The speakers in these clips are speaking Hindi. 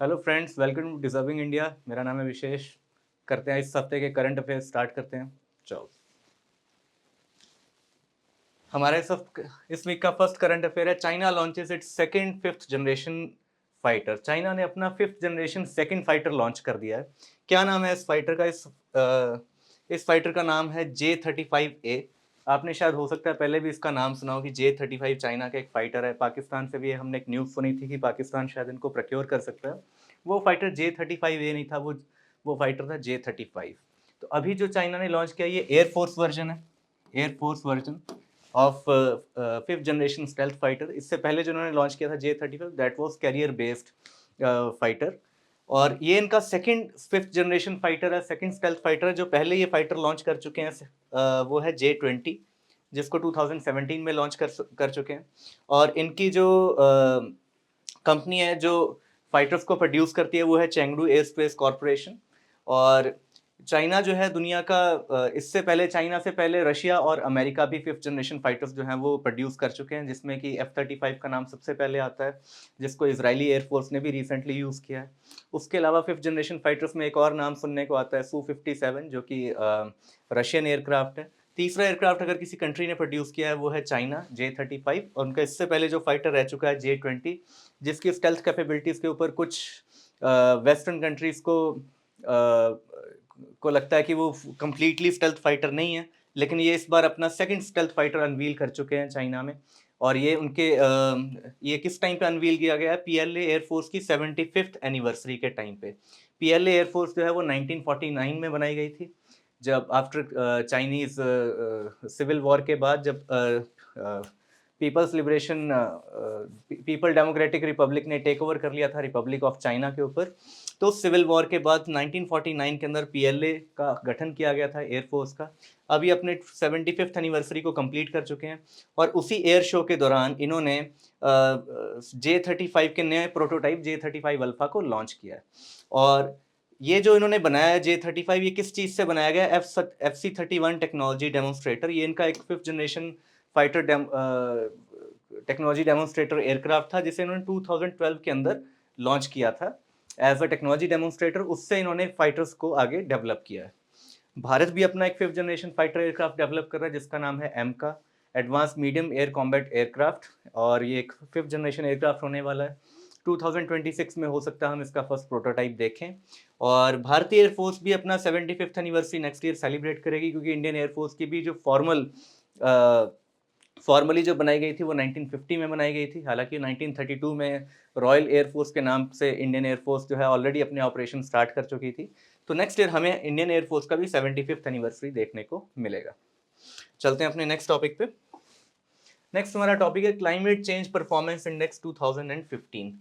Hello friends, welcome to deserving India. मेरा नाम है विशेष। करते हैं इस हफ्ते के करंट अफेयर्स स्टार्ट करते हैं। चलो, हमारे इस वीक का फर्स्ट करंट अफेयर है, China launches it's second fifth generation fighter. China ने अपना fifth generation second fighter launch कर दिया है। क्या नाम है इस फाइटर का? इस फाइटर का नाम है J-35A। आपने शायद हो सकता है पहले भी इसका नाम सुना हो कि J-35 चाइना का एक फाइटर है। पाकिस्तान से भी हमने एक न्यूज़ सुनी थी कि पाकिस्तान शायद इनको प्रोक्योर कर सकता है। वो फाइटर J-35A नहीं था, वो फाइटर था J-35। तो अभी जो चाइना ने लॉन्च किया ये एयरफोर्स वर्जन है, air force version of fifth generation stealth fighter. इससे पहले जो उन्होंने लॉन्च किया था J-35, that was career based fighter, और ये इनका सेकंड फिफ्थ जनरेशन फाइटर है, सेकंड स्टेल्थ फाइटर है। जो पहले ये फाइटर लॉन्च कर चुके हैं वो है J-20, जिसको 2017 में लॉन्च कर चुके हैं। और इनकी जो कंपनी है जो फाइटर्स को प्रोड्यूस करती है वो है चेंगडू एयर स्पेस कॉरपोरेशन। और चाइना जो है दुनिया का इससे पहले, चाइना से पहले रशिया और अमेरिका भी फिफ्थ जनरेशन फाइटर्स जो हैं वो प्रोड्यूस कर चुके हैं, जिसमें कि F-35 का नाम सबसे पहले आता है, जिसको इजरायली एयरफोर्स ने भी रिसेंटली यूज़ किया है। उसके अलावा फिफ्थ जनरेशन फाइटर्स में एक और नाम सुनने को आता है Su-57, जो कि रशियन एयरक्राफ्ट है। तीसरा एयरक्राफ्ट अगर किसी कंट्री ने प्रोड्यूस किया है वो है चाइना, J-35। और उनका इससे पहले जो फाइटर रह चुका है J-20, जिसकी स्टेल्थ कैपेबिलिटीज़ के ऊपर कुछ वेस्टर्न कंट्रीज़ को लगता है कि वो कंप्लीटली स्टेल्थ फाइटर नहीं है, लेकिन ये इस बार अपना सेकंड स्टेल्थ फाइटर अनवील कर चुके हैं चाइना में। और ये उनके ये किस टाइम पे अनवील किया गया है? पीएलए एयरफोर्स की 75th एनिवर्सरी के टाइम पे। पीएलए एयरफोर्स जो है वो 1949 में बनाई गई थी, जब आफ्टर चाइनीज सिविल वॉर के बाद, जब पीपल डेमोक्रेटिक रिपब्लिक ने टेक ओवर कर लिया था रिपब्लिक ऑफ चाइना के ऊपर। तो सिविल वॉर के बाद 1949 के अंदर पीएलए का गठन किया गया था एयरफोर्स का। अभी अपने 75th एनिवर्सरी को कंप्लीट कर चुके हैं, और उसी एयर शो के दौरान इन्होंने J-35 के नए प्रोटोटाइप J-35 अल्फा को लॉन्च किया है। और ये जो इन्होंने बनाया है J-35, ये किस चीज़ से बनाया गया? FC-31 technology demonstrator. ये इनका एक fifth generation fighter technology demonstrator aircraft था, जिसे इन्होंने 2012 के अंदर लॉन्च किया था एज अ टेक्नोलॉजी डेमोन्स्ट्रेटर। उससे इन्होंने फाइटर्स को आगे डेवलप किया है। भारत भी अपना एक fifth generation fighter aircraft develop कर रहा है, जिसका नाम है AMCA, advance medium air combat aircraft. और ये एक फिफ्थ जनरेशन एयरक्राफ्ट होने वाला है। 2026 में हो सकता है हम इसका फर्स्ट प्रोटोटाइप देखें। और भारतीय एयरफोर्स भी अपना 75th anniversary next year celebrate करेगी, क्योंकि इंडियन एयरफोर्स की भी जो फॉर्मली जो बनाई गई थी वो 1950 में बनाई गई थी। हालांकि 1932 में रॉयल एयरफोर्स के नाम से इंडियन एयरफोर्स जो है ऑलरेडी अपने ऑपरेशन स्टार्ट कर चुकी थी। तो नेक्स्ट ईयर हमें इंडियन एयरफोर्स का भी 75th एनिवर्सरी देखने को मिलेगा। चलते हैं अपने नेक्स्ट टॉपिक पे। नेक्स्ट हमारा टॉपिक है climate change performance index 2015।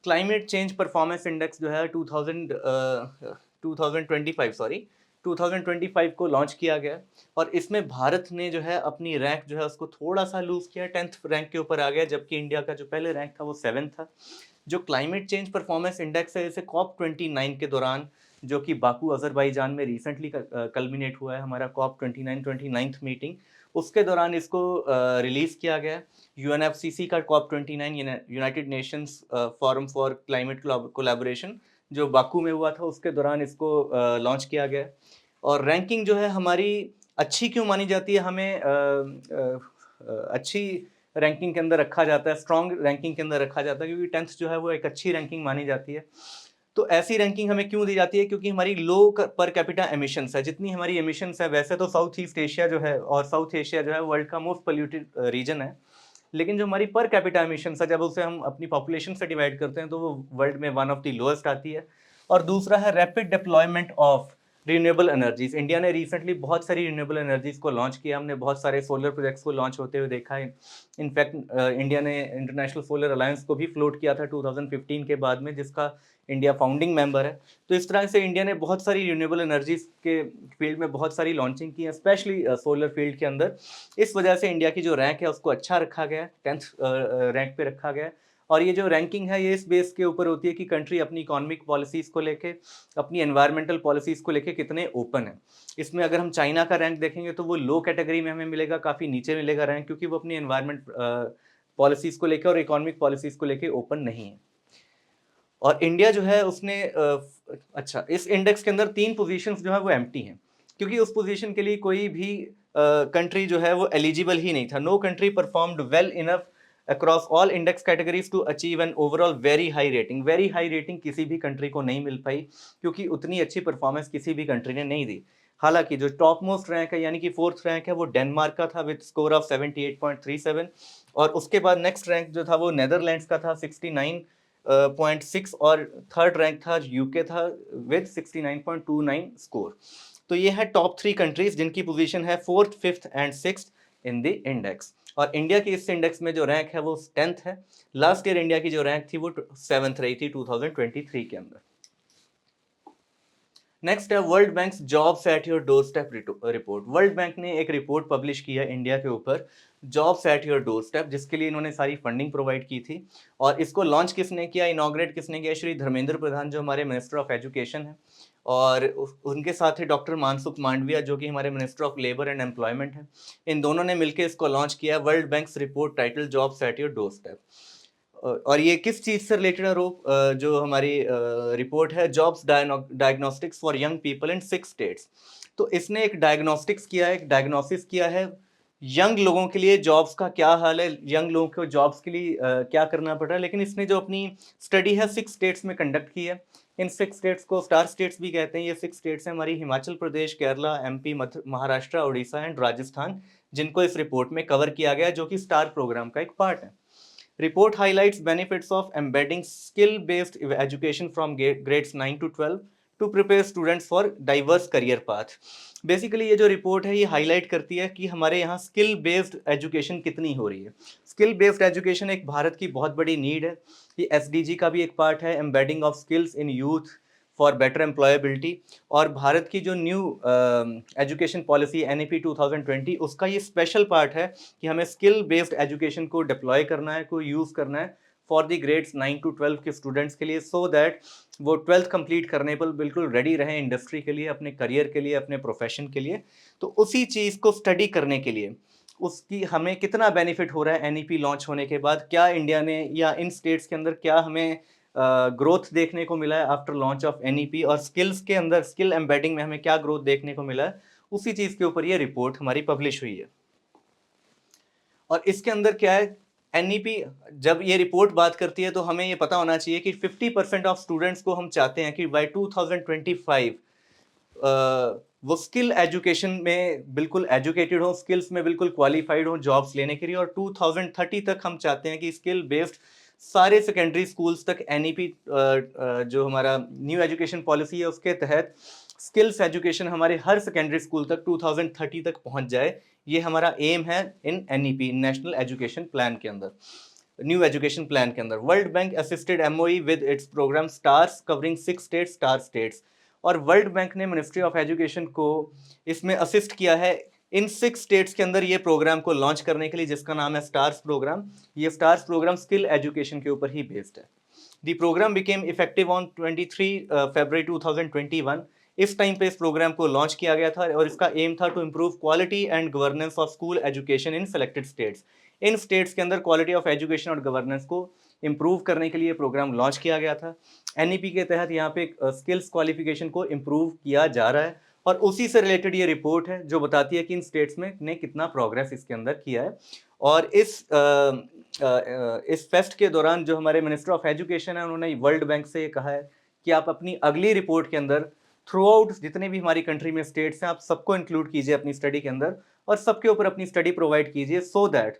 Climate change performance index जो है 2025 को लॉन्च किया गया। और इसमें भारत ने जो है अपनी रैंक जो है उसको थोड़ा सा लूज किया, 10th रैंक के ऊपर आ गया, जबकि इंडिया का जो पहले रैंक था वो 7th था। जो क्लाइमेट चेंज परफॉर्मेंस इंडेक्स है, इसे COP29 के दौरान, जो कि बाकू अजरबैजान में रिसेंटली कल्मिनेट हुआ है, हमारा COP29 29th मीटिंग, उसके दौरान इसको रिलीज किया गया। UNFCCC का COP29 United Nations forum for climate collaboration जो बाकू में हुआ था, उसके दौरान इसको लॉन्च किया गया। और रैंकिंग जो है हमारी अच्छी क्यों मानी जाती है? हमें अच्छी रैंकिंग के अंदर रखा जाता है, स्ट्रॉन्ग रैंकिंग के अंदर रखा जाता है, क्योंकि 10th जो है वो एक अच्छी रैंकिंग मानी जाती है। तो ऐसी रैंकिंग हमें क्यों दी जाती है? क्योंकि हमारी लो पर कैपिटा एमिशंस है, जितनी हमारी एमिशंस है, वैसे तो साउथ ईस्ट एशिया जो है और साउथ एशिया जो है वर्ल्ड का मोस्ट पोल्यूटेड रीजन है, लेकिन जो हमारी पर कैपिटा एमिशंस है, जब उसे हम अपनी पॉपुलेशन से डिवाइड करते हैं तो वो वर्ल्ड में वन ऑफ द लोएस्ट आती है। और दूसरा है rapid deployment of renewable energies. India ने रिसेंटली बहुत सारी रिन्यूएबल एनर्जीज को लॉन्च किया। हमने बहुत सारे सोलर प्रोजेक्ट्स को लॉन्च होते हुए देखा है। इनफैक्ट इंडिया ने इंटरनेशनल सोलर अलायंस को भी फ्लोट किया था 2015 के बाद में, जिसका इंडिया फाउंडिंग मेंबर है। तो इस तरह से इंडिया ने बहुत सारी रिन्यूएबल एनर्जीज के फील्ड में बहुत सारी लॉन्चिंग की है, स्पेशली सोलर फील्ड के अंदर। इस वजह से इंडिया की जो रैंक है उसको अच्छा रखा गया है, 10th रैंक पे रखा गया है। और ये जो रैंकिंग है ये इस बेस के ऊपर होती है कि कंट्री अपनी इकोनॉमिक पॉलिसीज को लेके, अपनी एनवायरमेंटल पॉलिसीज को लेके कितने ओपन है। इसमें अगर हम चाइना का रैंक देखेंगे तो वो लो कैटेगरी में हमें मिलेगा, काफ़ी नीचे मिलेगा रैंक, क्योंकि वो अपनी एनवायरमेंट पॉलिसीज को लेकर और इकोनॉमिक पॉलिसीज को लेकर ओपन नहीं है। और इंडिया जो है उसने अच्छा, इस इंडेक्स के अंदर 3 पोजीशंस जो है वो एम्प्टी हैं, क्योंकि उस पोजीशन के लिए कोई भी कंट्री जो है वो एलिजिबल ही नहीं था। No country performed well enough across all index categories to achieve an overall very high rating. Very high rating किसी भी कंट्री को नहीं मिल पाई, क्योंकि उतनी अच्छी परफॉर्मेंस किसी भी कंट्री ने नहीं दी। हालांकि जो टॉप मोस्ट रैंक है यानी कि फोर्थ रैंक है वो डेनमार्क का था विद स्कोर ऑफ 78.37, और उसके बाद नेक्स्ट रैंक जो था वो नेदरलैंड्स का था 69.6, और थर्ड रैंक था यूके था विद 69.29 स्कोर। तो ये है टॉप 3 कंट्रीज जिनकी पोजीशन है fourth, fifth and sixth in the index. और इंडिया की इस इंडेक्स में जो रैंक है वो 10th है। लास्ट ईयर इंडिया की जो रैंक थी वो 7th रही थी 2023 के अंदर। नेक्स्ट है world bank jobs at your door step report. World bank ने एक रिपोर्ट पब्लिश किया इंडिया के ऊपर, jobs at your door step, जिसके लिए इन्होंने सारी फंडिंग प्रोवाइड की थी। और इसको लॉन्च किसने किया, इनॉग्रेट किसने किया? श्री धर्मेंद्र प्रधान जो हमारे मिनिस्टर ऑफ एजुकेशन हैं, और उनके साथ ही डॉक्टर मानसुख मांडविया जो कि हमारे minister of labour and employment हैं। इन दोनों ने मिलकर इसको लॉन्च किया, world banks report title jobs at your door step. और ये किस चीज़ से रिलेटेड है रूप? जो हमारी रिपोर्ट है, jobs diagnostics for young people in 6 states. तो इसने एक डायग्नोस्टिक्स किया है, एक डायग्नोसिस किया है यंग लोगों के लिए जॉब्स का क्या हाल है, यंग लोगों को जॉब्स के लिए क्या करना पड़ रहा है। लेकिन इसने जो अपनी स्टडी है 6 स्टेट्स में कंडक्ट की है। इन 6 स्टेट्स को स्टार स्टेट्स भी कहते हैं। ये 6 स्टेट्स हैं हमारी हिमाचल प्रदेश, केरला, एमपी, महाराष्ट्र, उड़ीसा एंड राजस्थान, जिनको इस रिपोर्ट में कवर किया गया, जो कि स्टार प्रोग्राम का एक पार्ट है। Report highlights benefits of embedding skill-based education from grades 9 to 12 to prepare students for diverse career path. Basically ये जो रिपोर्ट है ये हाईलाइट करती है कि हमारे यहाँ स्किल बेस्ड एजुकेशन कितनी हो रही है। स्किल बेस्ड एजुकेशन एक भारत की बहुत बड़ी नीड है। ये एसडीजी का भी एक पार्ट है, embedding of skills in youth for better employability. और भारत की जो न्यू एजुकेशन पॉलिसी NEP 2020, उसका ये स्पेशल पार्ट है कि हमें स्किल बेस्ड एजुकेशन को डिप्लॉय करना है, को यूज़ करना है फॉर द ग्रेड्स 9 to 12 के स्टूडेंट्स के लिए, सो दैट वो 12th कंप्लीट करने पर बिल्कुल रेडी रहें इंडस्ट्री के लिए, अपने करियर के लिए, अपने प्रोफेशन के लिए। तो उसी चीज़ को स्टडी करने के लिए उसकी हमें कितना बेनिफिट हो रहा है NEP लॉन्च होने के बाद, क्या इंडिया ने या इन स्टेट्स के अंदर क्या हमें ग्रोथ देखने को मिला है आफ्टर लॉन्च ऑफ NEP, और स्किल्स के अंदर स्किल एम्बेडिंग में हमें क्या ग्रोथ देखने को मिला है, उसी चीज़ के ऊपर ये रिपोर्ट हमारी पब्लिश हुई है। और इसके अंदर क्या है, NEP जब ये रिपोर्ट बात करती है तो हमें ये पता होना चाहिए कि 50% ऑफ स्टूडेंट्स को हम चाहते हैं कि बाय 2025 वो स्किल एजुकेशन में बिल्कुल एजुकेटेड हो, स्किल्स में बिल्कुल क्वालिफाइड हो जॉब्स लेने के लिए। और 2030 तक हम चाहते हैं कि स्किल बेस्ड सारे सेकेंडरी स्कूल्स तक NEP जो हमारा न्यू एजुकेशन पॉलिसी है उसके तहत स्किल्स एजुकेशन हमारे हर सेकेंडरी स्कूल तक 2030 तक पहुंच जाए। ये हमारा एम है in NEP, national education plan के अंदर, न्यू एजुकेशन प्लान के अंदर। World bank assisted MOE with its program stars covering 6 states, star states. और वर्ल्ड बैंक ने मिनिस्ट्री ऑफ एजुकेशन को इसमें असिस्ट किया है इन 6 स्टेट्स के अंदर ये प्रोग्राम को लॉन्च करने के लिए, जिसका नाम है स्टार्स प्रोग्राम। ये स्टार्स प्रोग्राम स्किल एजुकेशन के ऊपर ही बेस्ड है। The program became effective on 23 February 2021। इस टाइम पे इस प्रोग्राम को लॉन्च किया गया था और इसका एम था to improve quality and governance of school education in selected states. इन स्टेट्स के अंदर क्वालिटी ऑफ एजुकेशन और गवर्नेंस को इम्प्रूव करने के लिए प्रोग्राम लॉन्च किया गया था। NEP के तहत यहाँ पे स्किल्स क्वालिफिकेशन को इम्प्रूव किया जा रहा है, और उसी से रिलेटेड ये रिपोर्ट है जो बताती है कि इन स्टेट्स में ने कितना प्रोग्रेस इसके अंदर किया है। और इस फेस्ट के दौरान जो हमारे मिनिस्टर ऑफ एजुकेशन है उन्होंने वर्ल्ड बैंक से ये कहा है कि आप अपनी अगली रिपोर्ट के अंदर थ्रू आउट जितने भी हमारी कंट्री में स्टेट्स हैं आप सबको इंक्लूड कीजिए अपनी स्टडी के अंदर, और सबके ऊपर अपनी स्टडी प्रोवाइड कीजिए, सो दैट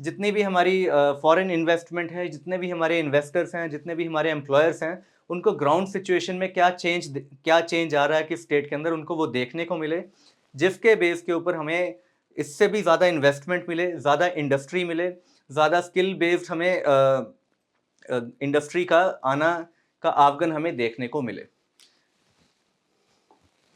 जितनी भी हमारी फॉरेन इन्वेस्टमेंट है, जितने भी हमारे इन्वेस्टर्स हैं, जितने भी हमारे एम्प्लॉयर्स हैं, उनको ग्राउंड सिचुएशन में क्या चेंज आ रहा है कि स्टेट के अंदर, उनको वो देखने को मिले, जिसके बेस के ऊपर हमें इससे भी ज़्यादा इन्वेस्टमेंट मिले, ज़्यादा इंडस्ट्री मिले, ज़्यादा स्किल बेस्ड हमें इंडस्ट्री का आना का आगमन हमें देखने को मिले।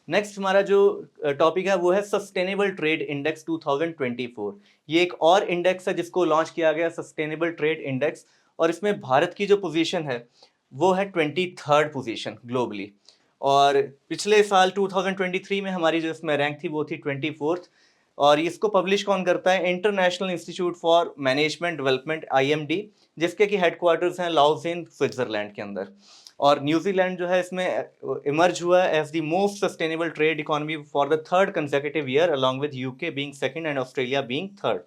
नेक्स्ट हमारा जो टॉपिक है वो है सस्टेनेबल ट्रेड इंडेक्स 2024। ये एक और इंडेक्स है जिसको लॉन्च किया गया, सस्टेनेबल ट्रेड इंडेक्स, और इसमें भारत की जो पोजीशन है वो है 23rd पोजीशन ग्लोबली। और पिछले साल 2023 में हमारी जो इसमें रैंक थी वो थी 24th। और इसको पब्लिश कौन करता है? International institute for management development, IMD, जिसके की हेडक्वार्टर्स हैं लाओसेन, स्विट्जरलैंड के अंदर। और न्यूजीलैंड जो है इसमें इमर्ज हुआ as the most sustainable trade economy for the third consecutive year, along with UK being second and Australia being third.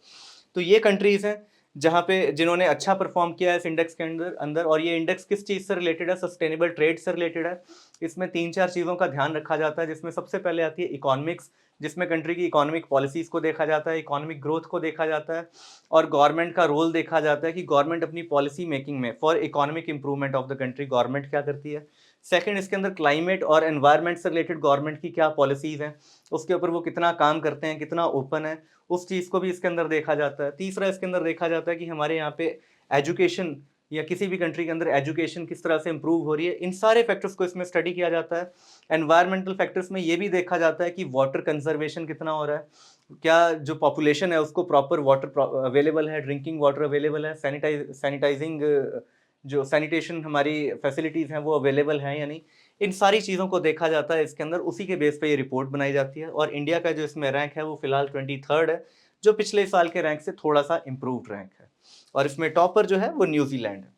तो ये कंट्रीज हैं जहाँ पे जिन्होंने अच्छा परफॉर्म किया है इस इंडेक्स के अंदर अंदर और ये इंडेक्स किस चीज़ से रिलेटेड है? सस्टेनेबल ट्रेड से रिलेटेड है। इसमें 3-4 चीज़ों का ध्यान रखा जाता है, जिसमें सबसे पहले आती है इकोनॉमिक्स, जिसमें कंट्री की इकोनॉमिक पॉलिसीज को देखा जाता है, इकोनॉमिक ग्रोथ को देखा जाता है, और गवर्नमेंट का रोल देखा जाता है कि गवर्नमेंट अपनी पॉलिसी मेकिंग में for economic improvement of the country government क्या करती है। सेकंड, इसके अंदर क्लाइमेट और एनवायरनमेंट से रिलेटेड गवर्नमेंट की क्या पॉलिसीज हैं, उसके ऊपर वो कितना काम करते हैं, कितना ओपन है, उस चीज़ को भी इसके अंदर देखा जाता है। तीसरा, इसके अंदर देखा जाता है कि हमारे यहाँ पे एजुकेशन या किसी भी कंट्री के अंदर एजुकेशन किस तरह से इंप्रूव हो रही है, इन सारे फैक्टर्स को इसमें स्टडी किया जाता है। एनवायरमेंटल फैक्टर्स में ये भी देखा जाता है कि वाटर कंजर्वेशन कितना हो रहा है, क्या जो पॉपुलेशन है उसको प्रॉपर वाटर अवेलेबल है, ड्रिंकिंग वाटर अवेलेबल है, सैनिटाइजिंग जो सैनिटेशन हमारी फैसिलिटीज़ हैं वो अवेलेबल हैं या नहीं, इन सारी चीज़ों को देखा जाता है इसके अंदर। उसी के बेस पे ये रिपोर्ट बनाई जाती है। और इंडिया का जो इसमें रैंक है वो फिलहाल 23rd है, जो पिछले साल के रैंक से थोड़ा सा इम्प्रूव्ड रैंक है। और इसमें टॉपर जो है वो न्यूजीलैंड है।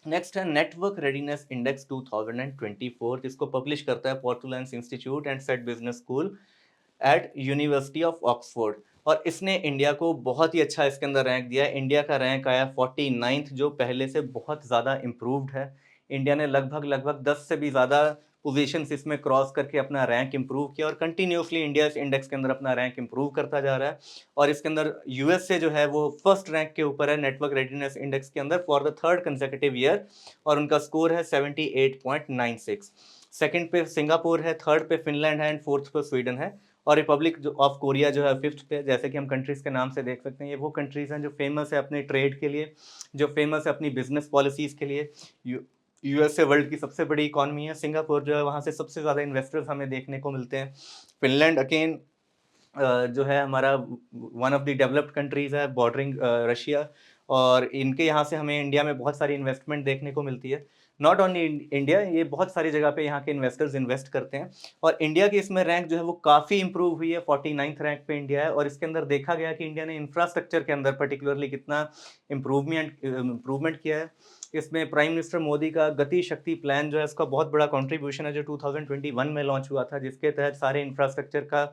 नेक्स्ट है नेटवर्क रेडीनेस इंडेक्स 2024, जिसको पब्लिश करता है Portulans institute and Said business school at university of Oxford. और इसने इंडिया को बहुत ही अच्छा इसके अंदर रैंक दिया है। इंडिया का रैंक आया 49th, जो पहले से बहुत ज़्यादा इम्प्रूव्ड है। इंडिया ने लगभग 10 से भी ज़्यादा पोजीशंस इसमें क्रॉस करके अपना रैंक इंप्रूव किया और कंटिन्यूसली इंडिया इस इंडेक्स के अंदर अपना रैंक इंप्रूव करता जा रहा है। और इसके अंदर यूएस से जो है वो फर्स्ट रैंक के ऊपर है नेटवर्क रेडीनेस इंडेक्स के अंदर for the third consecutive year, और उनका स्कोर है 78.96। सेकंड पे सिंगापुर है, थर्ड पे फिनलैंड है एंड फोर्थ पे स्वीडन है। और रिपब्लिक ऑफ कोरिया जो है फिफ्थ पे। जैसे कि हम कंट्रीज़ के नाम से देख सकते हैं, ये वो कंट्रीज़ हैं जो फेमस है अपने ट्रेड के लिए, जो फेमस है अपनी बिजनेस पॉलिसीज़ के लिए। यूएसए वर्ल्ड की सबसे बड़ी इकॉनमी है। सिंगापुर जो है वहाँ से सबसे ज़्यादा इन्वेस्टर्स हमें देखने को मिलते हैं। फिनलैंड अगेन जो है हमारा one of the developed countries है, बॉर्डरिंग रशिया, और इनके यहाँ से हमें इंडिया में बहुत सारी इन्वेस्टमेंट देखने को मिलती है। नॉट ओनली इंडिया, ये बहुत सारी जगह पे यहाँ के इन्वेस्टर्स इन्वेस्ट करते हैं। और इंडिया की इसमें रैंक जो है वो काफ़ी इंप्रूव हुई है, 49th रैंक पे इंडिया है। और इसके अंदर देखा गया कि इंडिया ने इंफ्रास्ट्रक्चर के अंदर पर्टिकुलरली कितना इम्प्रूवमेंट किया है। इसमें प्राइम मिनिस्टर मोदी का गति शक्ति प्लान जो है इसका बहुत बड़ा कंट्रीब्यूशन है, जो 2021 में लॉन्च हुआ था, जिसके तहत सारे इंफ्रास्ट्रक्चर का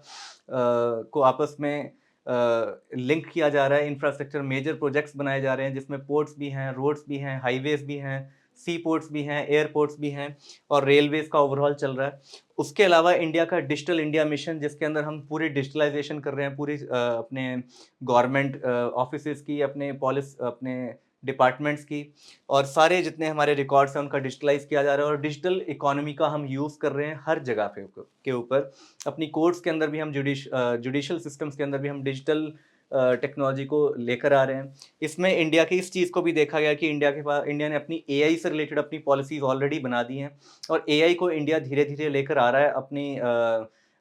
को आपस में लिंक किया जा रहा है। इंफ्रास्ट्रक्चर मेजर प्रोजेक्ट्स बनाए जा रहे हैं, जिसमें पोर्ट्स भी हैं, रोड्स भी हैं, हाईवेज भी हैं, सी पोर्ट्स भी हैं, एयरपोर्ट्स भी हैं, और रेलवेज का ओवरऑल चल रहा है। उसके अलावा इंडिया का डिजिटल इंडिया मिशन, जिसके अंदर हम पूरी डिजिटलाइजेशन कर रहे हैं, पूरी अपने गवर्नमेंट ऑफिसेज की, अपने डिपार्टमेंट्स की, और सारे जितने हमारे रिकॉर्ड्स हैं उनका डिजिटलाइज किया जा रहा है। और डिजिटल इकोनॉमी का हम यूज़ कर रहे हैं हर जगह पे के ऊपर। अपनी कोर्ट्स के अंदर भी हम जुडिशल सिस्टम्स के अंदर भी हम डिजिटल टेक्नोलॉजी को लेकर आ रहे हैं। इसमें इंडिया की इस चीज़ को भी देखा गया कि इंडिया ने अपनी एआई से रिलेटेड अपनी पॉलिसीज ऑलरेडी बना दी हैं, और एआई को इंडिया धीरे धीरे लेकर आ रहा है अपनी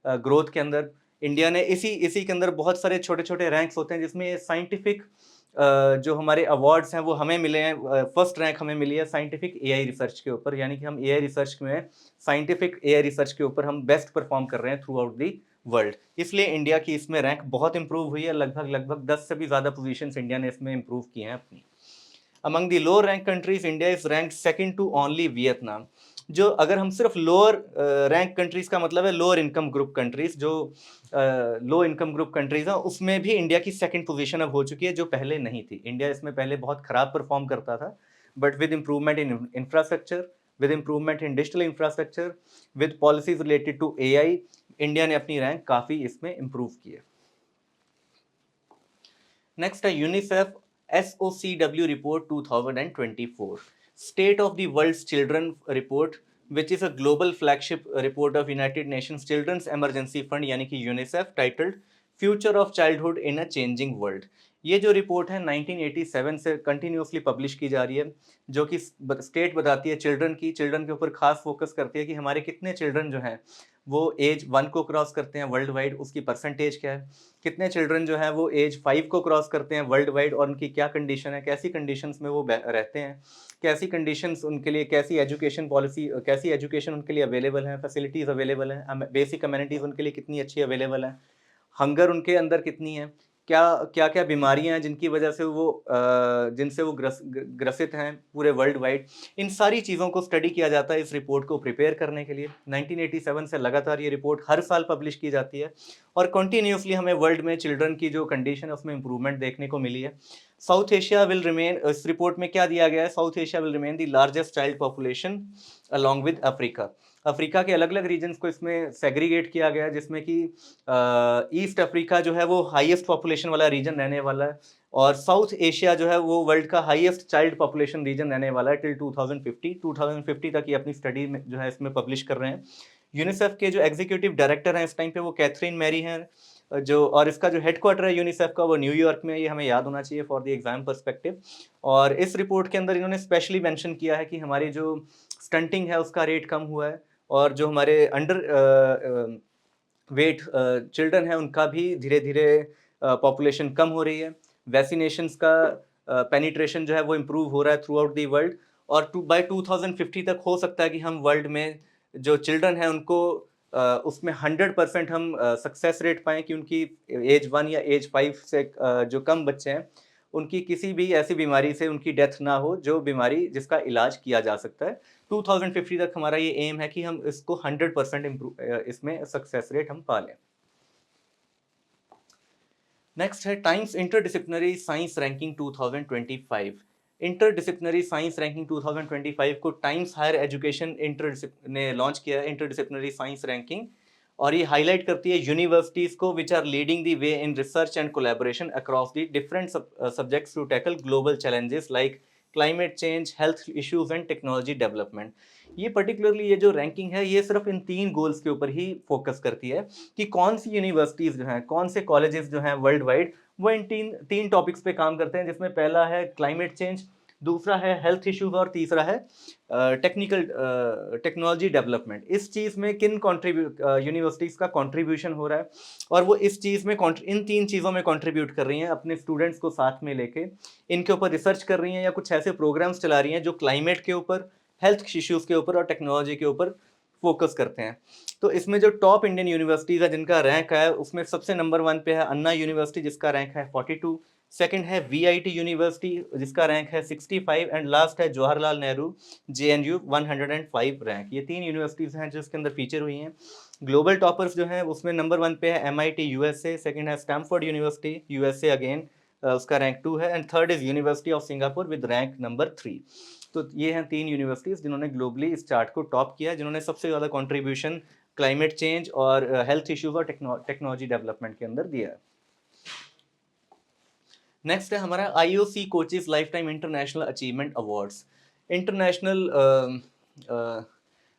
ग्रोथ के अंदर। इंडिया ने इसी के अंदर बहुत सारे छोटे छोटे रैंक्स होते हैं, जिसमें साइंटिफिक जो हमारे अवार्ड्स हैं वो हमें मिले हैं। फर्स्ट रैंक हमें मिली है साइंटिफिक एआई रिसर्च के ऊपर, यानी कि हम एआई रिसर्च में, साइंटिफिक एआई रिसर्च के ऊपर हम बेस्ट परफॉर्म कर रहे हैं थ्रू आउट दी वर्ल्ड। इसलिए इंडिया की इसमें रैंक बहुत इंप्रूव हुई है। लगभग 10 से भी ज़्यादा पोजीशंस इंडिया ने इसमें इंप्रूव की हैं अपनी। Among the lower rank countries, India is rank second to only Vietnam. जो अगर हम सिर्फ लोअर रैंक कंट्रीज का मतलब है लोअर इनकम ग्रुप कंट्रीज, जो लो इनकम ग्रुप कंट्रीज हैं, उसमें भी इंडिया की सेकंड पोजीशन अब हो चुकी है, जो पहले नहीं थी। इंडिया इसमें पहले बहुत खराब परफॉर्म करता था, but with improvement in infrastructure, with improvement in digital infrastructure, with policies related to AI, India ने अपनी रैंक काफ़ी इसमें इम्प्रूव की है। नेक्स्ट है UNICEF SOCW report 2024, State of the World's Children report, which is a global flagship report of United Nations Children's Emergency Fund यानी कि UNICEF, titled future of childhood in a changing world. ये जो रिपोर्ट है 1987 से कंटिन्यूसली पब्लिश की जा रही है, जो कि स्टेट बताती है चिल्ड्रन के ऊपर खास फोकस करती है कि हमारे कितने चिल्ड्रन जो हैं वो एज 1 को क्रॉस करते हैं वर्ल्ड वाइड, उसकी परसेंटेज क्या है, कितने चिल्ड्रन जो है वो एज 5 को क्रॉस करते हैं वर्ल्ड वाइड और उनकी क्या कंडीशन है, कैसी कंडीशंस में वो रहते हैं, कैसी कंडीशंस उनके लिए, कैसी एजुकेशन पॉलिसी, कैसी एजुकेशन उनके लिए अवेलेबल है, फैसिलिटीज़ अवेलेबल हैं, बेसिक कम्युनिटीज़ उनके लिए कितनी अच्छी अवेलेबल है, हंगर उनके अंदर कितनी है, क्या क्या क्या बीमारियां हैं जिनकी वजह से वो जिनसे वो ग्रसित हैं पूरे वर्ल्ड वाइड। इन सारी चीज़ों को स्टडी किया जाता है इस रिपोर्ट को प्रिपेयर करने के लिए। 1987 से लगातार ये रिपोर्ट हर साल पब्लिश की जाती है और कंटिन्यूसली हमें वर्ल्ड में चिल्ड्रन की जो कंडीशन है उसमें इंप्रूवमेंट देखने को मिली है। साउथ एशिया विल रिमेन, इस रिपोर्ट में क्या दिया गया है, south Asia will remain the largest child population along with Africa. Africa के अलग अलग रीजन्स को इसमें सेग्रीगेट किया गया है, जिसमें कि ईस्ट अफ्रीका जो है वो हाईएस्ट पॉपुलेशन वाला रीजन रहने वाला है और साउथ एशिया जो है वो वर्ल्ड का हाईएस्ट चाइल्ड पॉपुलेशन रीजन रहने वाला है टिल 2050 तक ये अपनी स्टडी में जो है इसमें पब्लिश कर रहे हैं। यूनिसेफ के जो एग्जीक्यूटिव डायरेक्टर हैं इस टाइम पे वो कैथरीन मैरी हैं, जो और इसका जो हेडक्वार्टर है यूनिसेफ का वो न्यूयॉर्क में, ये हमें याद होना चाहिए फॉर द एग्जाम पर्सपेक्टिव। और इस रिपोर्ट के अंदर इन्होंने स्पेशली मेंशन किया है कि हमारी जो स्टंटिंग है उसका रेट कम हुआ है और जो हमारे अंडर वेट चिल्ड्रन है उनका भी धीरे धीरे पॉपुलेशन कम हो रही है। वैक्सीनेशंस का पेनिट्रेशन जो है वो इम्प्रूव हो रहा है थ्रू आउट दी वर्ल्ड और बाय 2050 तक हो सकता है कि हम वर्ल्ड में जो चिल्ड्रन है उनको उसमें 100% हम सक्सेस रेट पाएँ कि उनकी एज 1 या एज 5 से जो कम बच्चे हैं उनकी किसी भी ऐसी बीमारी से उनकी डेथ ना हो जो बीमारी जिसका इलाज किया जा सकता है। 2050 तक हमारा ये एम है कि हम इसको 100% इम्प्रूव इसमें सक्सेस रेट हम पा लें। नेक्स्ट है times interdisciplinary science ranking 2025। Interdisciplinary science ranking 2025 को टाइम्स हायर एजुकेशन ने लॉन्च किया है, इंटरडिसिप्लिनरी साइंस रैंकिंग, और ये हाईलाइट करती है यूनिवर्सिटीज को which are leading the way in research and collaboration across the different subjects to tackle global challenges like climate change, health issues and technology development. ये पर्टिकुलरली ये जो रैंकिंग है ये सिर्फ इन 3 गोल्स के ऊपर ही फोकस करती है कि कौन सी यूनिवर्सिटीज जो हैं, कौन से कॉलेजेस जो हैं वर्ल्ड वाइड वो इन तीन टॉपिक्स पे काम करते हैं, जिसमें पहला है क्लाइमेट चेंज, दूसरा है हेल्थ इश्यूज और तीसरा है टेक्नोलॉजी डेवलपमेंट। इस चीज़ में किन यूनिवर्सिटीज़ का कंट्रीब्यूशन हो रहा है और वो इस चीज़ में इन 3 चीज़ों में कंट्रीब्यूट कर रही हैं अपने स्टूडेंट्स को साथ में लेके, इनके ऊपर रिसर्च कर रही हैं या कुछ ऐसे प्रोग्राम्स चला रही हैं जो क्लाइमेट के ऊपर, हेल्थ इश्यूज़ के ऊपर और टेक्नोलॉजी के ऊपर फोकस करते हैं। तो इसमें जो टॉप इंडियन यूनिवर्सिटीज़ है जिनका रैंक है उसमें सबसे नंबर 1 पे है अन्ना यूनिवर्सिटी जिसका रैंक है 42, सेकंड है वीआईटी यूनिवर्सिटी जिसका रैंक है 65 एंड लास्ट है जवाहरलाल नेहरू जेएनयू 105 रैंक। ये 3 यूनिवर्सिटीज़ हैं जिसके अंदर फीचर हुई हैं। ग्लोबल टॉपर्स जो हैं उसमें नंबर 1 पे है एमआईटी यूएसए, सेकंड है स्टैनफोर्ड यूनिवर्सिटी यूएसए अगेन, उसका रैंक 2 है, and third is university of Singapore with rank number 3। तो ये हैं 3 यूनिवर्सिटीज़ जिन्होंने ग्लोबली इस चार्ट को टॉप किया, जिन्होंने सबसे ज़्यादा कंट्रीब्यूशन क्लाइमेट चेंज और हेल्थ इश्यूज और टेक्नोलॉजी डेवलपमेंट के अंदर दिया है। नेक्स्ट है हमारा IOC coaches life time international achievement awards. International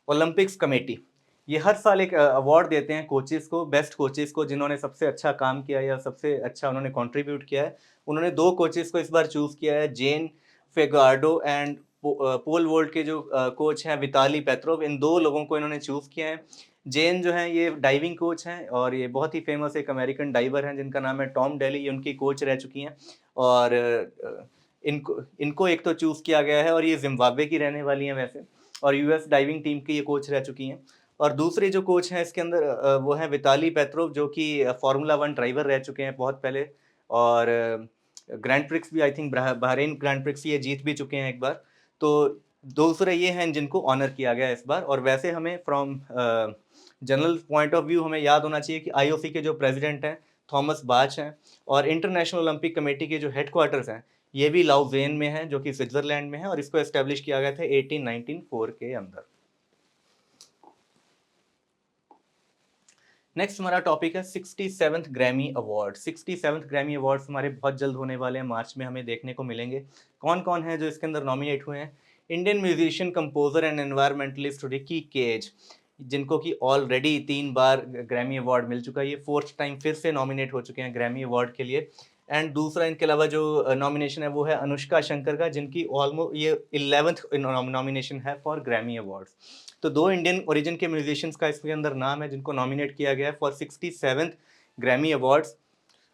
Olympics committee ये हर साल एक अवार्ड देते हैं कोचेस को, बेस्ट कोचेस को जिन्होंने सबसे अच्छा काम किया या सबसे अच्छा उन्होंने कंट्रीब्यूट किया है। उन्होंने 2 कोचेस को इस बार चूज़ किया है, जेन फेगार्डो एंड पोल वोल्ट के जो कोच हैं विताली पेट्रोव, इन 2 लोगों को इन्होंने चूज़ किया है। जेन जो हैं ये डाइविंग कोच हैं और ये बहुत ही फेमस एक अमेरिकन डाइवर हैं जिनका नाम है टॉम डेली, ये उनकी कोच रह चुकी हैं। और इनको इनको एक तो चूज़ किया गया है और ये जिम्बाब्वे की रहने वाली हैं वैसे, और यूएस डाइविंग टीम की ये कोच रह चुकी हैं। और दूसरे जो कोच हैं इसके अंदर वो हैं विताली पेट्रोव जो कि फार्मूला 1 ड्राइवर रह चुके हैं बहुत पहले, और ग्रैंड प्रिक्स भी I think Bahrain grand prix ये जीत भी चुके हैं एक बार। तो दूसरे ये हैं जिनको ऑनर किया गया इस बार। और वैसे हमें from general point of view हमें याद होना चाहिए कि आईओसी के जो प्रेसिडेंट हैं थॉमस बाच हैं और इंटरनेशनल ओलंपिक कमेटी के जो हेडक्वार्टर्स हैं ये भी लाउजेन में है जो कि स्विट्जरलैंड में है, और इसको एस्टेब्लिश किया गया था 1894 के अंदर। नेक्स्ट हमारा टॉपिक है 67th Grammy award. 67th Grammy awards हमारे बहुत जल्द होने वाले हैं, मार्च में हमें देखने को मिलेंगे। कौन कौन है जो इसके अंदर नॉमिनेट हुए हैं? Indian musician, composer and environmentalist Ricky Kej, जिनको कि ऑलरेडी 3 बार ग्रैमी अवार्ड मिल चुका है, ये 4th टाइम फिर से नॉमिनेट हो चुके हैं ग्रैमी अवार्ड के लिए। एंड दूसरा इनके अलावा जो नॉमिनेशन है वो है अनुष्का शंकर का, जिनकी ऑलमोस्ट ये 11th नॉमिनेशन है फॉर ग्रैमी अवार्ड्स। तो दो इंडियन ओरिजिन के म्यूजिशियंस का इसके अंदर नाम है जिनको नॉमिनेट किया गया है for 67th Grammy awards.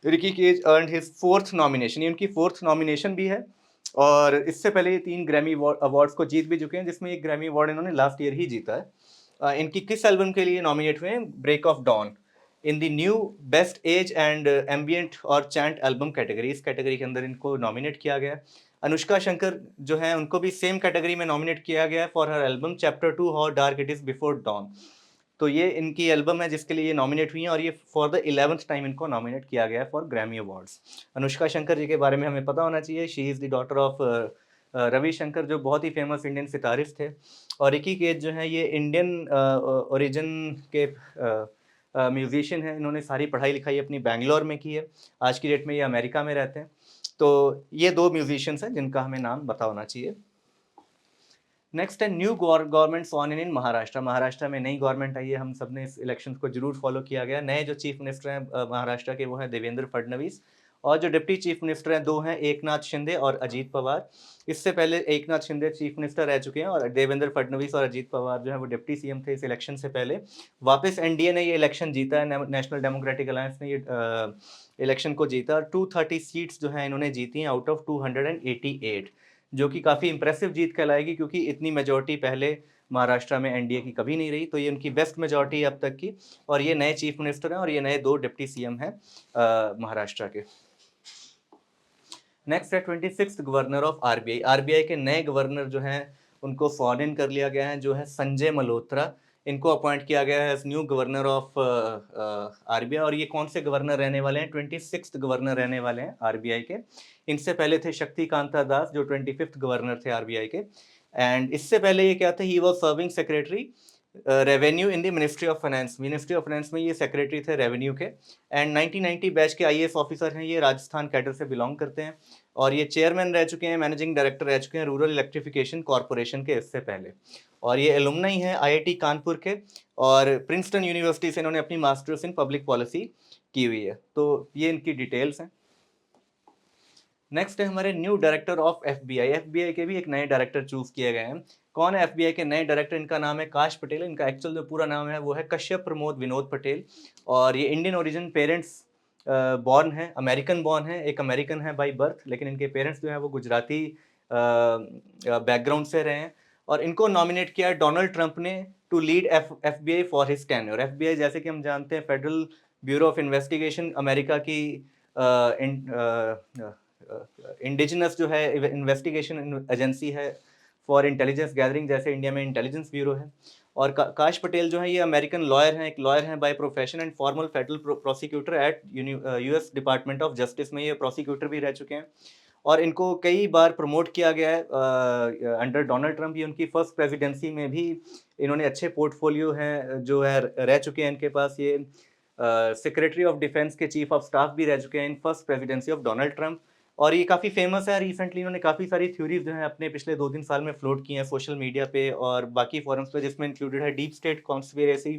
Ricky Kej earn his fourth nomination, ये उनकी फोर्थ नॉमिनेशन भी है। और इससे पहले ये 3 ग्रैमी अवार्ड्स को जीत भी चुके हैं, जिसमें एक ग्रैमी अवार्ड इन्होंने लास्ट ईयर ही जीता है। इनकी किस एल्बम के लिए नॉमिनेट हुए हैं? Break of dawn in the new best age and ambient और चैंट एल्बम कैटेगरी, इस कैटेगरी के अंदर इनको नॉमिनेट किया गया है। अनुष्का शंकर जो है उनको भी सेम कैटेगरी में नॉमिनेट किया गया है for her album chapter 2 how dark it is before don. तो ये इनकी एल्बम है जिसके लिए ये नॉमिनेट हुई हैं, और ये फॉर द 11th टाइम इनको नॉमिनेट किया गया है for Grammy awards. Anushka Shankar ji के बारे में हमें पता होना चाहिए, she is the daughter of Ravi Shankar, जो बहुत ही फेमस इंडियन सितारिस्ट थे। और रिकी केज जो है ये इंडियन ओरिजिन के म्यूजिशियन हैं। इन्होंने सारी पढ़ाई लिखाई अपनी बैंगलोर में की है, आज की डेट में ये अमेरिका में रहते हैं। तो ये दो म्यूजिशियंस हैं जिनका हमें नाम पता होना चाहिए। नेक्स्ट है न्यू गवर्नमेंट सॉन इन महाराष्ट्र। महाराष्ट्र में नई गवर्नमेंट आई है, हम सब ने इस इलेक्शन को जरूर फॉलो किया गया। नए जो चीफ मिनिस्टर हैं महाराष्ट्र के वो हैं देवेंद्र फडणवीस, और जो डिप्टी चीफ मिनिस्टर हैं दो हैं, एकनाथ शिंदे और अजीत पवार। इससे पहले एकनाथ शिंदे चीफ मिनिस्टर रह चुके हैं और देवेंद्र फडणवीस और अजीत पवार जो है वो डिप्टी सीएम थे इस इलेक्शन से पहले। वापस एनडीए ने ये इलेक्शन जीता है, नेशनल डेमोक्रेटिक अलायंस ने ये इलेक्शन को जीता, और 230 सीट्स जो हैं इन्होंने जीती हैं आउट ऑफ 288, जो कि काफ़ी इंप्रेसिव जीत कहलाएगी, क्योंकि इतनी मेजोरिटी पहले महाराष्ट्र में एनडीए की कभी नहीं रही। तो ये उनकी बेस्ट मेजोरिटी अब तक की, और ये नए चीफ मिनिस्टर हैं और ये नए 2 डिप्टी सीएम हैं महाराष्ट्र के। नेक्स्ट है 26th governor of RBI. RBI के नए गवर्नर जो हैं उनको फॉर्न इन कर लिया गया है, जो है संजय मल्होत्रा। इनको अपॉइंट किया गया है as new governor of RBI. और ये कौन से गवर्नर रहने वाले हैं? 26th गवर्नर रहने वाले हैं आरबीआई के। इनसे पहले थे शक्तिकांता दास जो 25th गवर्नर थे आरबीआई के। एंड इससे पहले ये क्या थे? He was serving secretary revenue in the ministry of finance. Ministry of finance में ये सेक्रेटरी थे रेवेन्यू के। एंड 1990 बैच के आईएएस ऑफिसर हैं, ये राजस्थान कैडर से बिलोंग करते हैं। और ये चेयरमैन रह चुके हैं, मैनेजिंग डायरेक्टर रह चुके हैं रूरल इलेक्ट्रिफिकेशन कॉरपोरेशन के इससे पहले। और ये एलुमनाई हैं आईआईटी कानपुर के, और प्रिंसटन यूनिवर्सिटी से इन्होंने अपनी मास्टर्स इन पब्लिक पॉलिसी की हुई है। तो ये इनकी डिटेल्स हैं। नेक्स्ट है हमारे new director of FBI. FBI के भी एक नए डायरेक्टर चूज किए गए हैं। कौन है एफबीआई के नए डायरेक्टर? इनका नाम है काश पटेल। इनका एक्चुअल जो पूरा नाम है वो है कश्यप प्रमोद विनोद पटेल। और ये इंडियन ओरिजिन पेरेंट्स बॉर्न है, अमेरिकन बॉर्न है, एक अमेरिकन है बाई बर्थ, लेकिन इनके पेरेंट्स जो है वो गुजराती बैकग्राउंड से रहे हैं। और इनको नॉमिनेट किया डोनाल्ड ट्रंप ने to lead FBI for his tenure. FBI जैसे कि हम जानते हैं federal bureau of investigation, America की इंडिजिनस जो है इन्वेस्टिगेशन एजेंसी है फॉर इंटेलिजेंस गैदरिंग, जैसे इंडिया में इंटेलिजेंस ब्यूरो है। और काश पटेल जो है ये अमेरिकन लॉयर हैं, एक लॉयर हैं by profession and formal federal prosecutor at US department of justice में ये प्रोसिक्यूटर भी रह चुके हैं। और इनको कई बार प्रमोट किया गया है अंडर डोनाल्ड ट्रंप। ये उनकी फर्स्ट प्रेसिडेंसी में भी इन्होंने अच्छे पोर्टफोलियो हैं जो है रह चुके हैं इनके पास। ये सेक्रेटरी ऑफ डिफेंस के चीफ ऑफ स्टाफ भी रह चुके हैं in first presidency of Donald Trump. और ये काफ़ी फेमस है। रिसेंटली इन्होंने काफ़ी सारी थ्योरीज जो हैं अपने पिछले 2-3 साल में फ्लोट की हैं सोशल मीडिया पे और बाकी फोरम्स पे, जिसमें इंक्लूडेड है डीप स्टेट कॉन्स्पिरेसी,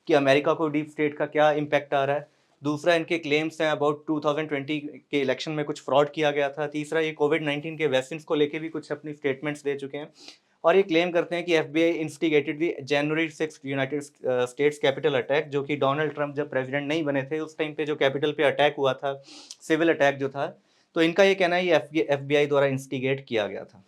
कि अमेरिका को डीप स्टेट का क्या इम्पैक्ट आ रहा है। दूसरा इनके क्लेम्स हैं अबाउट 2020 के इलेक्शन में कुछ फ्रॉड किया गया था। तीसरा ये कोविड-19 के वैक्सीन को लेके भी कुछ अपनी स्टेटमेंट्स दे चुके हैं। और ये क्लेम करते हैं कि FBI instigated the January 6 United states capital attack, जो कि डोनाल्ड ट्रंप जब प्रेसिडेंट नहीं बने थे उस टाइम पे जो कैपिटल पे अटैक हुआ था, सिविल अटैक जो था, तो इनका ये कहना है ये एफबीआई द्वारा इंस्टिगेट किया गया था।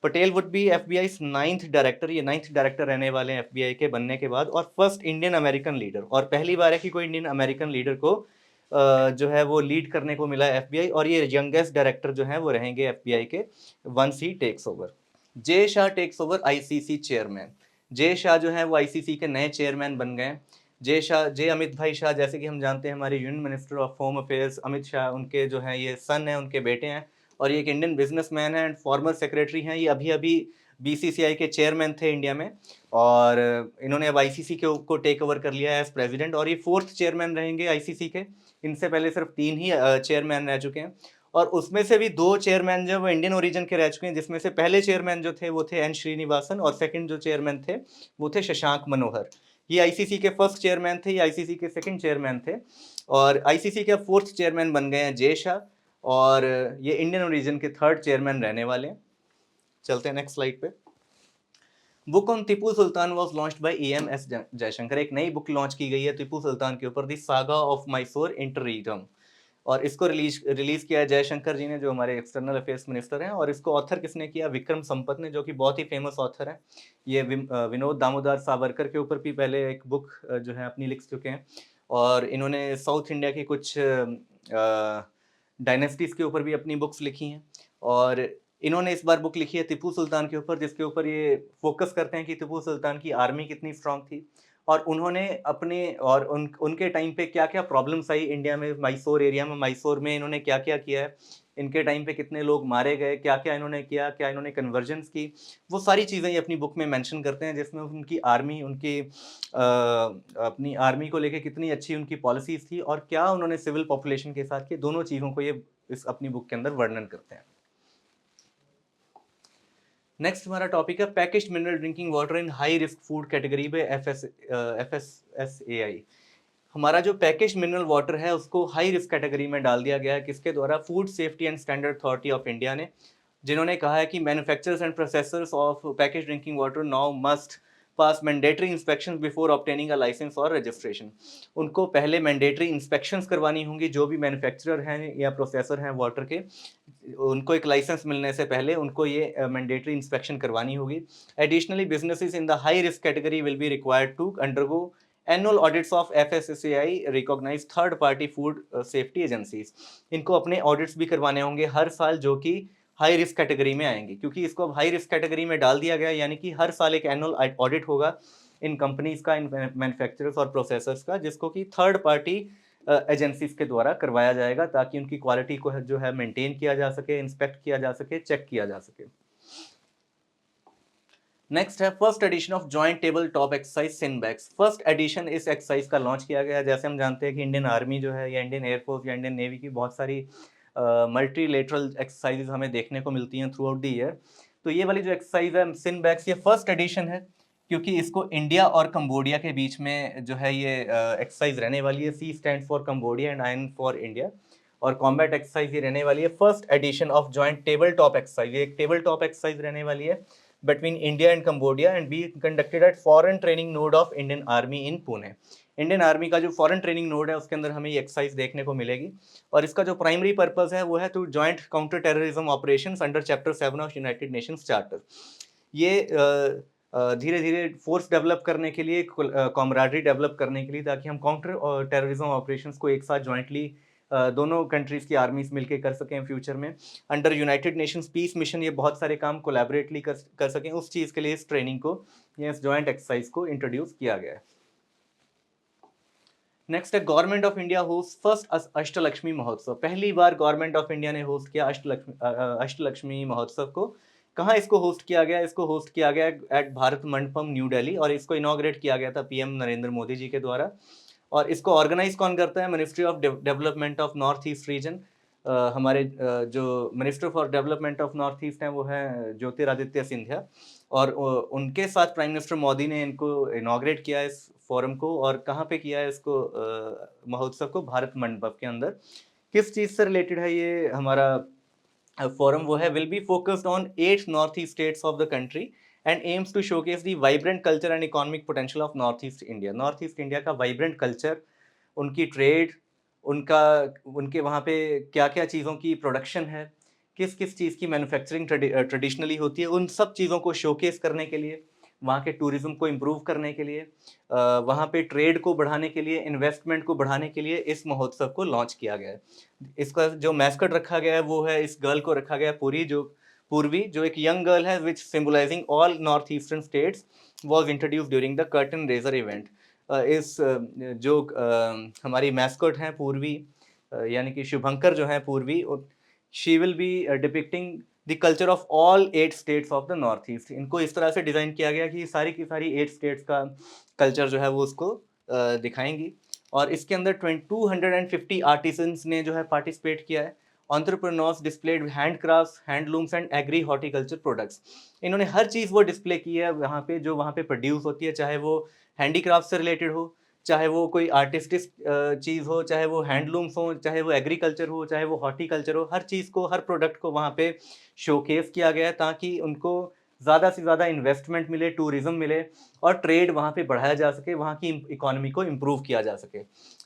Patel would be FBI 9th director. ये 9th डायरेक्टर रहने वाले हैं एफबीआई के बनने के बाद, और फर्स्ट इंडियन अमेरिकन लीडर। और पहली बार है कि कोई इंडियन अमेरिकन लीडर को जो है वो लीड करने को मिला एफबीआई। और ये यंगेस्ट डायरेक्टर जो है वो रहेंगे एफबीआई के वंस ही takes over. Jay Shah takes over ICC chairman. Jay Shah जो है वो आईसीसी के नए चेयरमैन बन गए। जे अमित भाई शाह, जैसे कि हम जानते हैं हमारे union minister of home affairs Amit Shah, उनके जो हैं ये सन है, उनके बेटे हैं। और ये एक इंडियन बिजनेसमैन है एंड फॉर्मर सेक्रेटरी हैं। ये अभी अभी बीसीसीआई के चेयरमैन थे इंडिया में, और इन्होंने अब आईसीसी को टेक ओवर कर लिया है एज प्रेसिडेंट। और ये 4th चेयरमैन रहेंगे आईसीसी के। इनसे पहले सिर्फ 3 ही चेयरमैन रह चुके हैं, और उसमें से भी 2 चेयरमैन जो वो इंडियन ओरिजिन के रह चुके हैं, जिसमें से पहले चेयरमैन जो थे वो थे एन श्रीनिवासन, और सेकंड जो चेयरमैन थे वो थे शशांक मनोहर। ये आईसीसी के फर्स्ट चेयरमैन थे, ये आईसीसी के सेकंड चेयरमैन थे। और आईसीसी के 4th चेयरमैन बन गए हैं जे शाह। और ये इंडियन ओरिजिन के 3rd चेयरमैन रहने वाले हैं। चलते हैं नेक्स्ट स्लाइड पे। Book on Tipu Sultan was launched by EMS Jaishankar. एक नई बुक लॉन्च की गई है टीपू सुल्तान के ऊपर, दी सागा ऑफ मैसूर इंटररिगम, और इसको रिलीज किया है जयशंकर जी ने, जो हमारे एक्सटर्नल अफेयर्स मिनिस्टर हैं। और इसको ऑथर किसने किया? विक्रम संपत ने, जो कि बहुत ही फेमस ऑथर हैं। ये विनोद दामोदर सावरकर के ऊपर भी पहले एक बुक जो है अपनी लिख चुके हैं, और इन्होंने साउथ इंडिया की कुछ डायनेस्टीज के ऊपर भी अपनी बुक्स लिखी हैं। और इन्होंने इस बार बुक लिखी है टीपू सुल्तान के ऊपर, जिसके ऊपर ये फोकस करते हैं कि टीपू सुल्तान की आर्मी कितनी स्ट्रांग थी, और उन्होंने अपने और उनके टाइम पे क्या क्या प्रॉब्लम्स आई इंडिया में, मैसूर एरिया में, मैसूर में इन्होंने क्या क्या किया है, इनके टाइम पे कितने लोग मारे गए, क्या क्या इन्होंने किया, क्या इन्होंने कन्वर्जन्स की, वो सारी चीज़ें ये अपनी बुक में मेंशन करते हैं, जिसमें उनकी आर्मी, उनकी अपनी आर्मी को लेके कितनी अच्छी उनकी पॉलिसीज थी, और क्या उन्होंने सिविल पॉपुलेशन के साथ किया, दोनों चीज़ों को ये इस अपनी बुक के अंदर वर्णन करते हैं। नेक्स्ट हमारा टॉपिक है packaged mineral drinking water in high risk food category पे FSSAI। हमारा जो पैकेज मिनरल वाटर है उसको हाई रिस्क कैटेगरी में डाल दिया गया है, किसके द्वारा? Food safety and standard authority of India ने, जिन्होंने कहा है कि manufacturers and processors of package drinking water now must pass mandatory inspections before obtaining a license और रजिस्ट्रेशन। उनको पहले मैंडेटरी इंस्पेक्शंस करवानी होंगी, जो भी मैन्युफैक्चरर हैं या प्रोसेसर हैं वाटर के, उनको एक लाइसेंस मिलने से पहले उनको ये मैंडेटरी इंस्पेक्शन करवानी होगी। Additionally businesses in the high risk category will be required to undergo annual audits of FSSAI recognise third party food safety agencies. इनको अपने ऑडिट्स भी करवाने होंगे हर साल, जो कि हाई रिस्क कैटेगरी में आएंगे, क्योंकि इसको अब हाई रिस्क कैटेगरी में डाल दिया गया, यानी कि हर साल एक एनुअल ऑडिट होगा इन कंपनीज का, इन मैन्युफैक्चरर्स और प्रोसेसर्स का, जिसको कि थर्ड पार्टी एजेंसीज के द्वारा करवाया जाएगा, ताकि उनकी क्वालिटी को जो है मेंटेन किया जा सके, इंस्पेक्ट किया जा सके, चेक किया जा सके। नेक्स्ट है first edition of joint table top exercise Sinbex. First edition इस एक्सरसाइज का लॉन्च किया गया। जैसे हम जानते हैं कि इंडियन आर्मी जो है, या इंडियन एयरफोर्स या इंडियन नेवी की बहुत सारी मल्टीलेटरल एक्सरसाइजेज हमें देखने को मिलती हैं थ्रू आउट द ईयर। तो ये वाली जो एक्सरसाइज है सिनबैक्स, ये फर्स्ट एडिशन है, क्योंकि इसको इंडिया और कंबोडिया के बीच में जो है ये एक्सरसाइज रहने वाली है। C stand for Cambodia and IN for India, और कॉम्बैट एक्सरसाइज ये रहने वाली है first edition of joint table top exercise. ये एक टेबल टॉप एक्सरसाइज रहने वाली है between India and Cambodia and be conducted at foreign training node of Indian Army in Pune। Indian army का जो फॉरेन ट्रेनिंग नोड है उसके अंदर हमें ये एक्सरसाइज देखने को मिलेगी, और इसका जो प्राइमरी पर्पस है वो है to joint counter terrorism operations under chapter 7 of United Nations charter. ये धीरे धीरे फोर्स डेवलप करने के लिए, कॉमराडरी डेवलप करने के लिए, ताकि हम काउंटर टेररिज्म ऑपरेशंस को एक साथ जॉइंटली दोनों कंट्रीज की आर्मीज मिलकर कर सकें फ्यूचर में, under United Nations peace mission ये बहुत सारे काम कोलैबोरेटली कर सकें। उस चीज़ के लिए इस ट्रेनिंग को या इस जॉइंट एक्सरसाइज को इंट्रोड्यूस किया गया है। नेक्स्ट है government of India host first Ashtalakshmi Mahotsav. पहली बार गवर्नमेंट ऑफ इंडिया ने होस्ट किया अष्टलक्ष्मी महोत्सव को। कहाँ इसको होस्ट किया गया? इसको होस्ट किया गया एट भारत मंडपम न्यू दिल्ली, और इसको इनॉग्रेट किया गया था PM नरेंद्र मोदी जी के द्वारा। और इसको ऑर्गेनाइज कौन करता है? Ministry of development of north east region. हमारे जो minister for development of north east हैं वो हैं ज्योतिरादित्य सिंधिया, और उनके साथ प्राइम मिनिस्टर मोदी ने इनको इनॉग्रेट किया इस फोरम को। और कहाँ पे किया है इसको महोत्सव को? भारत मंडप के अंदर। किस चीज़ से रिलेटेड है ये हमारा फोरम? वो है will be focused on 8 north east states of the country and aims to showcase the vibrant culture and economic potential of north east India. North east India का वाइब्रेंट कल्चर, उनकी ट्रेड, उनका उनके वहाँ पे क्या क्या चीज़ों की प्रोडक्शन है, किस किस चीज़ की मैन्युफैक्चरिंग ट्रेडिशनली होती है, उन सब चीज़ों को शोकेस करने के लिए, वहाँ के टूरिज्म को इम्प्रूव करने के लिए, वहाँ पे ट्रेड को बढ़ाने के लिए, इन्वेस्टमेंट को बढ़ाने के लिए इस महोत्सव को लॉन्च किया गया है। इसका जो मैस्कट रखा गया है वो है, इस गर्ल को रखा गया है पूर्वी, जो एक यंग गर्ल है which symbolizing all north eastern states, was introduce during the curtain raiser event. इस जो हमारी मैस्कट हैं पूर्वी, यानी कि शुभंकर जो है पूर्वी, she will be depicting the culture of all 8 states of the north east. इनको इस तरह से डिज़ाइन किया गया कि सारी की सारी 8 स्टेट्स का कल्चर जो है वो उसको दिखाएंगी। और इसके अंदर 250 आर्टिसंस ने जो है पार्टिसिपेट किया है। Entrepreneurs displayed handicrafts, handlooms and agri horticulture products. इन्होंने हर चीज़ वो डिस्प्ले की है वहाँ पे, जो वहाँ पे प्रोड्यूस होती है, चाहे वो हैंडीक्राफ्ट से रिलेटेड हो, चाहे वो कोई आर्टिस्टिक चीज़ हो, चाहे वो हैंडलूम्स हो, चाहे वो एग्रीकल्चर हो, चाहे वो हॉर्टिकल्चर हो, हर चीज़ को, हर प्रोडक्ट को वहाँ पे शोकेस किया गया है ताकि उनको ज़्यादा से ज़्यादा इन्वेस्टमेंट मिले, टूरिज्म मिले और ट्रेड वहाँ पे बढ़ाया जा सके, वहाँ की इकोनॉमी को इम्प्रूव किया जा सके।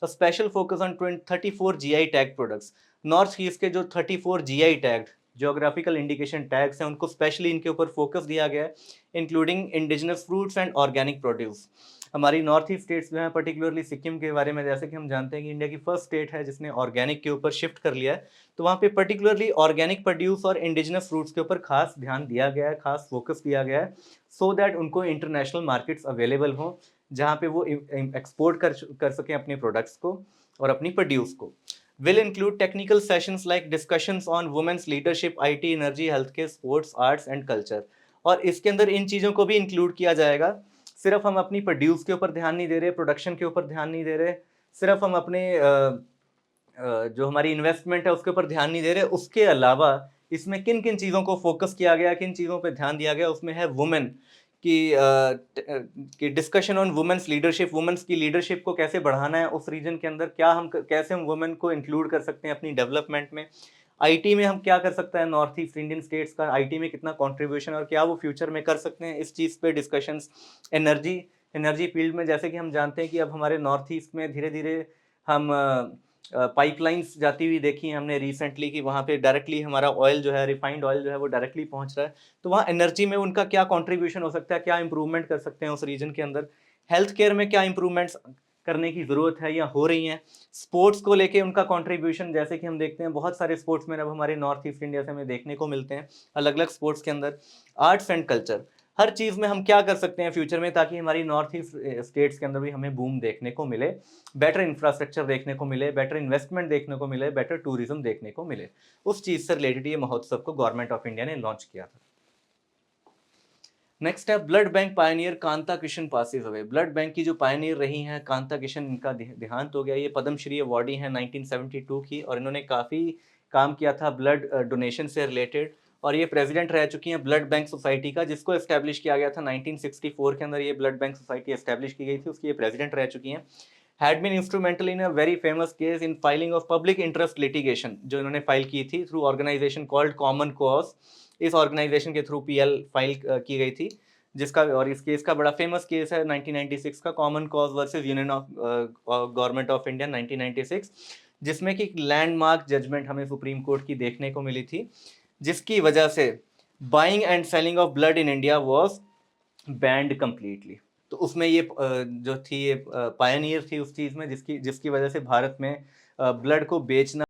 Special focus on 34 GI tag products. North east के जो 34 GI tag geographical indication tags हैं, उनको स्पेशली इनके ऊपर फोकस दिया गया है, including indigenous fruits and organic produce. हमारी नॉर्थ ईस्ट स्टेट्स जो हैं, पर्टिकुलरली सिक्किम के बारे में, जैसे कि हम जानते हैं कि इंडिया की फर्स्ट स्टेट है जिसने ऑर्गेनिक के ऊपर शिफ्ट कर लिया है, तो वहाँ पे पर्टिकुलरली ऑर्गेनिक प्रोड्यूस और इंडिजिनस फ्रूट्स के ऊपर खास ध्यान दिया गया है, खास फोकस दिया गया है, सो दैट उनको इंटरनेशनल मार्केट्स अवेलेबल हों, जहाँ पे वो एक्सपोर्ट कर सकें अपने प्रोडक्ट्स को और अपनी प्रोड्यूस को। Will include technical sessions like discussions on women's leadership, IT, energy, healthcare, sports, arts and culture। और इसके अंदर इन चीज़ों को भी इंक्लूड किया जाएगा। सिर्फ हम अपनी प्रोड्यूस के ऊपर ध्यान नहीं दे रहे, प्रोडक्शन के ऊपर ध्यान नहीं दे रहे, सिर्फ हम अपने जो हमारी इन्वेस्टमेंट है उसके ऊपर ध्यान नहीं दे रहे, उसके अलावा इसमें किन किन चीज़ों को फोकस किया गया, किन चीज़ों पे ध्यान दिया गया, उसमें है वुमेन की discussion on women's leadership. Women's की लीडरशिप को कैसे बढ़ाना है उस रीजन के अंदर, क्या हम कैसे हम वुमेन को इंक्लूड कर सकते हैं अपनी डेवलपमेंट में। आईटी में हम क्या कर सकते हैं, नॉर्थ ईस्ट इंडियन स्टेट्स का आईटी में कितना कंट्रीब्यूशन और क्या वो फ्यूचर में कर सकते हैं, इस चीज़ पे डिस्कशंस। एनर्जी एनर्जी फील्ड में जैसे कि हम जानते हैं कि अब हमारे नॉर्थ ईस्ट में धीरे धीरे हम पाइपलाइंस जाती हुई देखी हैं हमने रिसेंटली कि वहाँ पे डायरेक्टली हमारा ऑयल जो है, रिफाइंड ऑयल जो है वो डायरेक्टली पहुँच रहा है। तो वहाँ एनर्जी में उनका क्या कंट्रीब्यूशन हो सकता है, क्या इंप्रूवमेंट कर सकते हैं उस रीजन के अंदर। हेल्थ केयर में क्या इंप्रूवमेंट्स करने की ज़रूरत है या हो रही हैं। स्पोर्ट्स को लेके उनका कंट्रीब्यूशन, जैसे कि हम देखते हैं बहुत सारे स्पोर्ट्समैन अब हमारे नॉर्थ ईस्ट इंडिया से हमें देखने को मिलते हैं अलग अलग स्पोर्ट्स के अंदर। आर्ट्स एंड कल्चर, हर चीज़ में हम क्या कर सकते हैं फ्यूचर में ताकि हमारी नॉर्थ ईस्ट स्टेट्स के अंदर भी हमें बूम देखने को मिले, बेटर इंफ्रास्ट्रक्चर देखने को मिले, बेटर इन्वेस्टमेंट देखने को मिले, बेटर टूरिज्म देखने को मिले। उस चीज़ से रिलेटेड ये महोत्सव को गवर्नमेंट ऑफ इंडिया ने लॉन्च किया था। नेक्स्ट है blood bank Pioneer Kanta Kishan passes away. Blood bank की जो पायनियर रही हैं कांता किशन, इनका देहांत हो गया। ये पद्मश्री अवार्डी हैं 1972 की और इन्होंने काफ़ी काम किया था ब्लड डोनेशन से रिलेटेड, और ये प्रेसिडेंट रह चुकी हैं ब्लड बैंक सोसाइटी का, जिसको एस्टैब्लिश किया गया था 1964 के अंदर। ये ब्लड बैंक सोसाइटी एस्टैब्लिश की गई थी, उसकी ये प्रेसिडेंट रह चुकी हैं। Had been instrumental in a very famous case in filing of public interest litigation, जो इन्होंने फाइल की थी through organisation called common cause. इस ऑर्गेनाइजेशन के थ्रू पीएल फाइल की गई थी, जिसका, और इस केस का बड़ा फेमस केस है 1996 का, common cause versus union of government of India 1996, जिसमें कि लैंडमार्क जजमेंट हमें सुप्रीम कोर्ट की देखने को मिली थी, जिसकी वजह से buying and selling of blood in India was band completely. तो उसमें ये जो थी ये पायनियर थी उस चीज़ में, जिसकी जिसकी वजह से भारत में ब्लड को बेचना